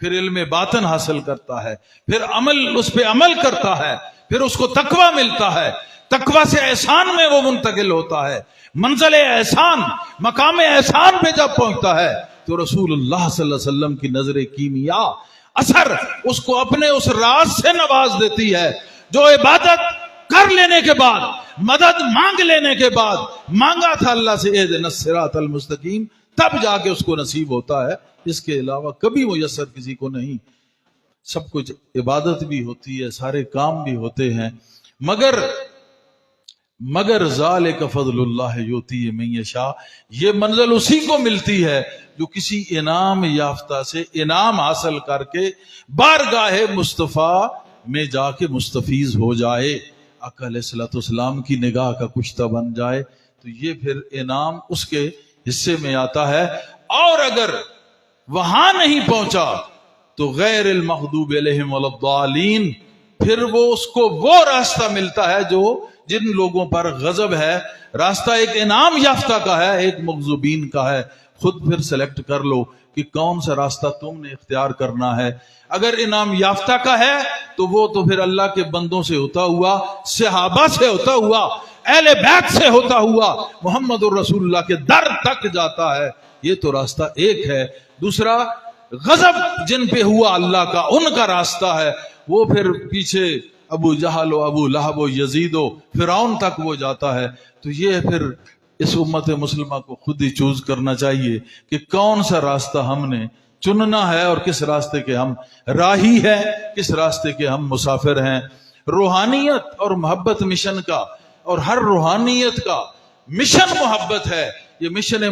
پھر علم باطن حاصل کرتا ہے، پھر اس پہ عمل کرتا ہے، پھر اس کو تقوی ملتا ہے، تقوی سے احسان میں وہ منتقل ہوتا ہے، منزل احسان مقام احسان پہ جب پہنچتا ہے تو رسول اللہ صلی اللہ علیہ وسلم کی نظر کیمیا اثر اس کو اپنے اس راز سے نواز دیتی ہے جو عبادت کر لینے کے بعد، مدد مانگ لینے کے بعد مانگا تھا اللہ سے اہدنا الصراط المستقیم، تب جا کے اس کو نصیب ہوتا ہے، اس کے علاوہ کبھی میسر کسی کو نہیں۔ سب کچھ عبادت بھی ہوتی ہے، سارے کام بھی ہوتے ہیں، مگر ذالک فضل اللہ یؤتی من یشاء، یہ منزل اسی کو ملتی ہے جو کسی انعام یافتہ سے انعام حاصل کر کے بارگاہ مصطفیٰ میں جا کے مستفیض ہو جائے، آقا علیہ الصلوۃ والسلام کی نگاہ کا کشتہ بن جائے، تو یہ پھر انعام اس کے حصے میں آتا ہے۔ اور اگر وہاں نہیں پہنچا تو غیر المغضوب علیہم ولا الضالین، پھر اس کو وہ راستہ ملتا ہے جو جن لوگوں پر غضب ہے، راستہ ایک انعام یافتہ کا ہے، ایک مغضوبین کا ہے۔ خود پھر سلیکٹ کر لو کہ کون سا راستہ تم نے اختیار کرنا ہے۔ اگر انعام یافتہ کا ہے تو وہ تو پھر اللہ کے بندوں سے ہوتا ہوا، صحابہ سے ہوتا ہوا، اہل بیت سے ہوتا ہوا محمد الرسول اللہ کے در تک جاتا ہے، یہ تو راستہ ایک ہے۔ دوسرا غضب جن پہ ہوا اللہ کا، ان کا راستہ ہے، وہ پھر پیچھے ابو جہل و ابو لہب و یزید و فرعون تک وہ جاتا ہے۔ تو یہ پھر اس امت مسلمہ کو خود ہی چوز کرنا چاہیے کہ کون سا راستہ ہم نے چننا ہے اور کس راستے کے ہم راہی ہیں، کس راستے کے ہم مسافر ہیں۔ روحانیت اور محبت مشن کا، اور ہر روحانیت کا مشن محبت ہے۔ یہ مشن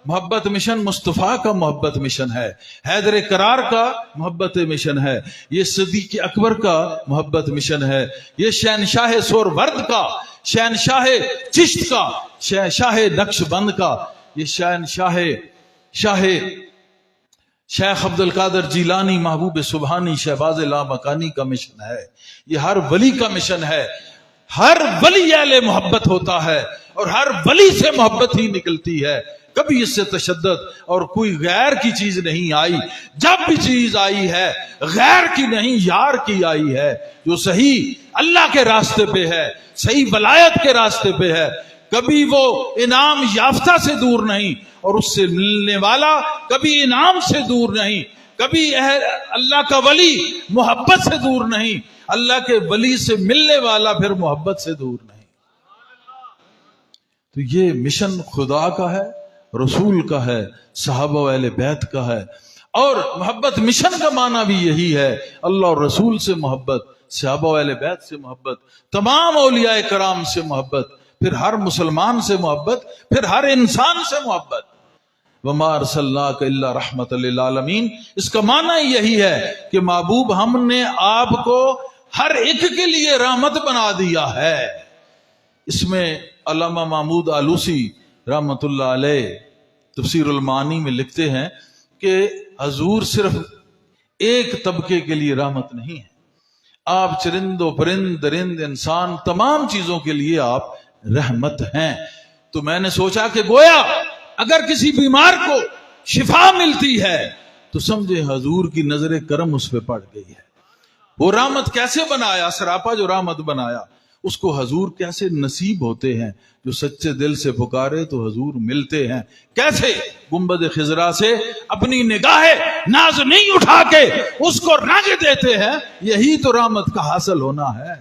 محبت مشن مصطفیٰ کا محبت مشن ہے، حیدر کرار کا محبت مشن ہے، یہ صدیق اکبر کا محبت مشن ہے، یہ شہنشاہ سور ورد کا، شہنشاہ چشت کا، شہنشاہ نقش بند کا، یہ شیخ عبد القادر جیلانی محبوب سبحانی شہباز لامکانی کا مشن ہے، یہ ہر ولی کا مشن ہے۔ ہر ولی اہل محبت ہوتا ہے اور ہر ولی سے محبت ہی نکلتی ہے، کبھی اس سے تشدد اور کوئی غیر کی چیز نہیں آئی۔ جب بھی چیز آئی ہے غیر کی نہیں، یار کی آئی ہے، جو صحیح اللہ کے راستے پہ ہے، صحیح ولایت کے راستے پہ ہے، کبھی وہ انعام یافتہ سے دور نہیں اور اس سے ملنے والا کبھی انعام سے دور نہیں، کبھی اللہ کا ولی محبت سے دور نہیں، اللہ کے ولی سے ملنے والا پھر محبت سے دور نہیں۔ تو یہ مشن خدا کا ہے، رسول کا ہے، صحابہ و اہل بیت کا ہے۔ اور محبت مشن کا معنی بھی یہی ہے، اللہ اور رسول سے محبت، صحابہ و اہل بیت سے محبت، تمام اولیاء کرام سے محبت، پھر ہر مسلمان سے محبت، پھر ہر انسان سے محبت۔ وَمَا أَرْسَلْنَاكَ إِلَّا رَحْمَةً لِلْعَالَمِينَ، اس کا معنی یہی ہے کہ محبوب ہم نے آپ کو ہر ایک کے لیے رحمت بنا دیا ہے۔ اس میں علامہ محمود آلوسی رحمت اللہ علیہ تفسیر المعانی میں لکھتے ہیں کہ حضور صرف ایک طبقے کے لیے رحمت نہیں ہے، آپ چرند و پرند، درند، انسان، تمام چیزوں کے لیے آپ رحمت ہیں۔ تو میں نے سوچا کہ گویا اگر کسی بیمار کو شفا ملتی ہے تو سمجھے حضور کی نظر کرم اس پہ پڑ گئی ہے۔ وہ رحمت کیسے بنایا، سراپا جو رحمت بنایا، اس کو حضور کیسے نصیب ہوتے ہیں، جو سچے دل سے پکارے تو حضور ملتے ہیں۔ کیسے؟ گنبد خضرا سے اپنی نگاہ ناز نہیں اٹھا کے اس کو رنگ دیتے ہیں، یہی تو رحمت کا حاصل ہونا ہے،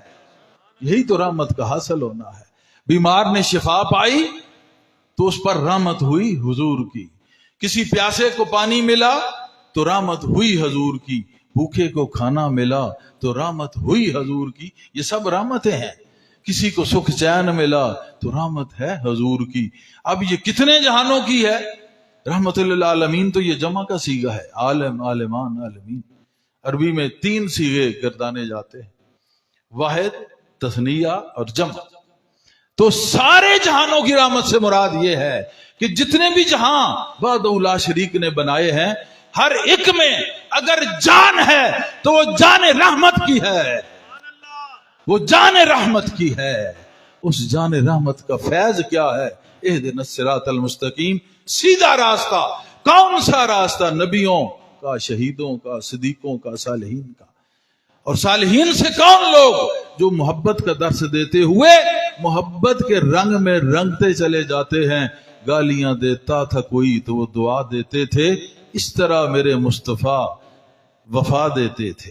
یہی تو رحمت کا حاصل ہونا ہے۔ بیمار نے شفا پائی تو اس پر رحمت ہوئی حضور کی، کسی پیاسے کو پانی ملا تو رحمت ہوئی حضور کی، بھوکے کو کھانا ملا تو رحمت ہوئی حضور کی، یہ سب رحمتیں ہیں۔ کسی کو سکھ چین ملا تو رحمت ہے حضور کی۔ اب یہ کتنے جہانوں کی ہے رحمت للعالمین؟ تو یہ جمع کا صیغہ ہے، عالم، عالمان، عالمین۔ عربی میں 3 صیغے گردانے جاتے ہیں، واحد، تثنیہ اور جمع۔ تو سارے جہانوں کی رحمت سے مراد یہ ہے کہ جتنے بھی جہاں وحدہ لا شریک نے بنائے ہیں، ہر ایک میں اگر جان ہے تو وہ جان رحمت کی ہے، وہ جان رحمت کی ہے۔ اس جان رحمت کا فیض کیا ہے؟ اہدنا الصراط المستقیم، سیدھا راستہ۔ کون سا راستہ؟ نبیوں کا, شہیدوں کا, صدیقوں کا, صالحین کا. اور صالحین سے کون لوگ؟ جو محبت کا درس دیتے ہوئے محبت کے رنگ میں رنگتے چلے جاتے ہیں. گالیاں دیتا تھا کوئی تو وہ دعا دیتے تھے، اس طرح میرے مصطفیٰ وفا دیتے تھے.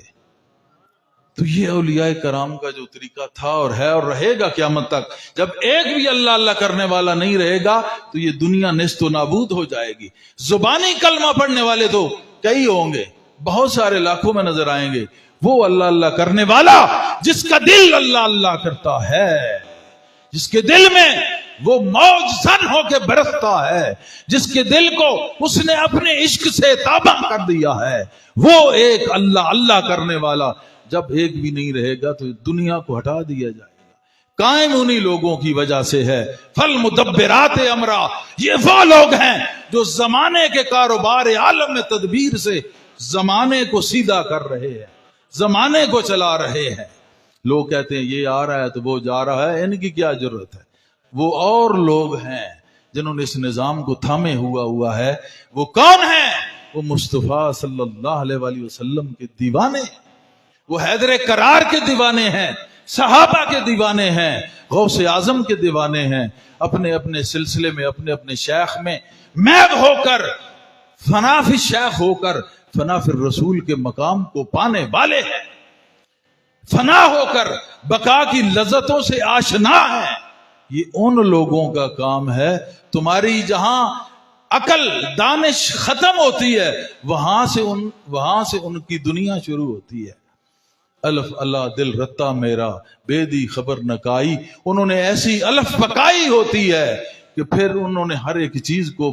تو یہ اولیاء کرام کا جو طریقہ تھا اور ہے اور رہے گا قیامت تک. جب ایک بھی اللہ اللہ کرنے والا نہیں رہے گا تو یہ دنیا نیست و نابود ہو جائے گی. زبانی کلمہ پڑھنے والے تو کئی ہوں گے، بہت سارے لاکھوں میں نظر آئیں گے. وہ اللہ اللہ کرنے والا جس کا دل اللہ اللہ کرتا ہے، جس کے دل میں وہ موج زن ہو کے برستا ہے، جس کے دل کو اس نے اپنے عشق سے تابع کر دیا ہے، وہ ایک اللہ اللہ کرنے والا جب ایک بھی نہیں رہے گا تو دنیا کو ہٹا دیا جائے گا. قائم انہی لوگوں کی وجہ سے ہے. فالمدبرات امرا، یہ وہ لوگ ہیں جو زمانے کے کاروبار عالم میں تدبیر سے زمانے کو سیدھا کر رہے ہیں، زمانے کو چلا رہے ہیں. لوگ کہتے ہیں یہ آ رہا ہے تو وہ جا رہا ہے، ان کی کیا ضرورت ہے؟ وہ اور لوگ ہیں جنہوں نے اس نظام کو تھامے ہوا ہے. وہ کون ہیں؟ وہ مصطفیٰ صلی اللہ علیہ وآلہ وسلم کے دیوانے، وہ حیدر کرار کے دیوانے ہیں، صحابہ کے دیوانے ہیں، غوث اعظم کے دیوانے ہیں. اپنے اپنے سلسلے میں اپنے اپنے شیخ میں محو ہو کر، فنا فی شیخ ہو کر فنا فی الرسول کے مقام کو پانے والے ہیں. فنا ہو کر بقا کی لذتوں سے آشنا ہیں. یہ ان لوگوں کا کام ہے. تمہاری جہاں عقل دانش ختم ہوتی ہے وہاں سے ان کی دنیا شروع ہوتی ہے. الف اللہ دل رتا میرا بے دی خبر نہ کائی. انہوں نے ایسی الف پکائی ہوتی ہے کہ پھر انہوں نے ہر ایک چیز کو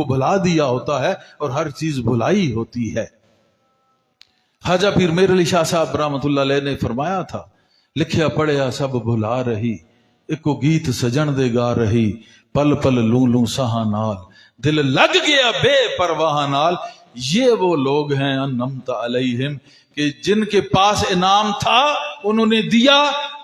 بھلا دیا ہوتا ہے اور ہر چیز بھلائی ہوتی ہے. خواجہ پیر میر علی شاہ صاحب رحمۃ اللہ علیہ نے فرمایا تھا، لکھیا پڑھیا سب بھلا رہی، ایک گیت سجن دے گا رہی، پل پل لوں لوں سہا نال، دل لگ گیا بے پرواہ نال. یہ وہ لوگ ہیں انعمت علیہم کہ جن کے پاس انعام تھا انہوں نے دیا.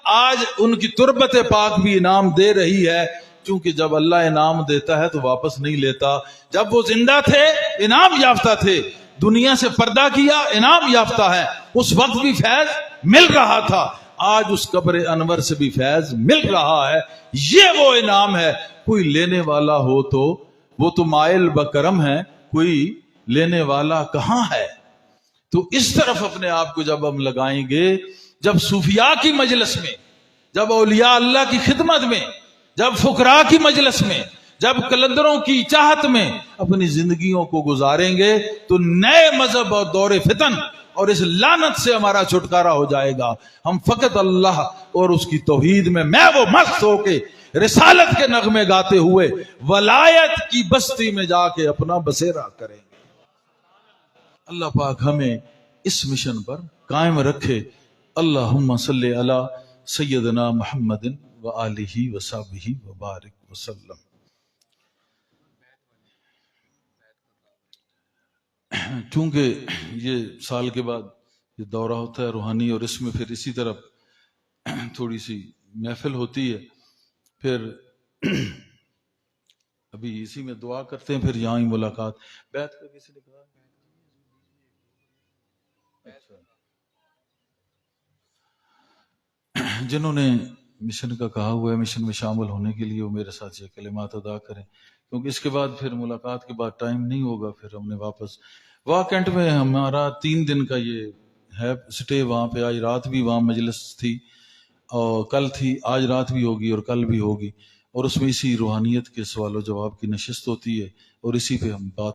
آج ان کی تربت پاک بھی انعام دے رہی ہے، کیونکہ جب اللہ انعام دیتا ہے تو واپس نہیں لیتا. جب وہ زندہ تھے انعام یافتہ تھے، دنیا سے پردہ کیا انعام یافتہ ہے. اس وقت بھی فیض مل رہا تھا، آج اس قبر انور سے بھی فیض مل رہا ہے. یہ وہ انعام ہے. کوئی لینے والا ہو تو وہ تو مائل بکرم ہے، کوئی لینے والا کہاں ہے. تو اس طرف اپنے آپ کو جب ہم لگائیں گے، جب صوفیاء کی مجلس میں، جب اولیاء اللہ کی خدمت میں، جب فقراء کی مجلس میں، جب کلندروں کی چاہت میں اپنی زندگیوں کو گزاریں گے تو نئے مذہب اور دور فتن اور اس لعنت سے ہمارا چھٹکارا ہو جائے گا. ہم فقط اللہ اور اس کی توحید میں میں وہ مست ہو کے رسالت کے نغمے گاتے ہوئے ولایت کی بستی میں جا کے اپنا بسیرا کریں گے. اللہ پاک ہمیں اس مشن پر قائم رکھے. اللہم صلی علی سیدنا محمد وآلہ وصحبہ وبارک وسلم. چونکہ یہ سال کے بعد یہ دورہ ہوتا ہے روحانی، اور اس میں پھر اسی طرح تھوڑی سی محفل ہوتی ہے، پھر ابھی اسی میں دعا کرتے ہیں، پھر یہاں ہی ملاقات. بیعت کا کسی نے کہا جنہوں نے مشن کا کہا ہوا ہے مشن میں شامل ہونے کے لیے وہ میرے ساتھ یہ کلمات ادا کریں، کیونکہ اس کے بعد پھر ملاقات کے بعد ٹائم نہیں ہوگا. پھر ہم نے واپس واکنٹ میں ہمارا 3 دن کا یہ ہے سٹے وہاں پہ. آج رات بھی وہاں مجلس تھی اور کل تھی، آج رات بھی ہوگی اور کل بھی ہوگی، اور اس میں اسی روحانیت کے سوال و جواب کی نشست ہوتی ہے اور اسی پہ ہم بات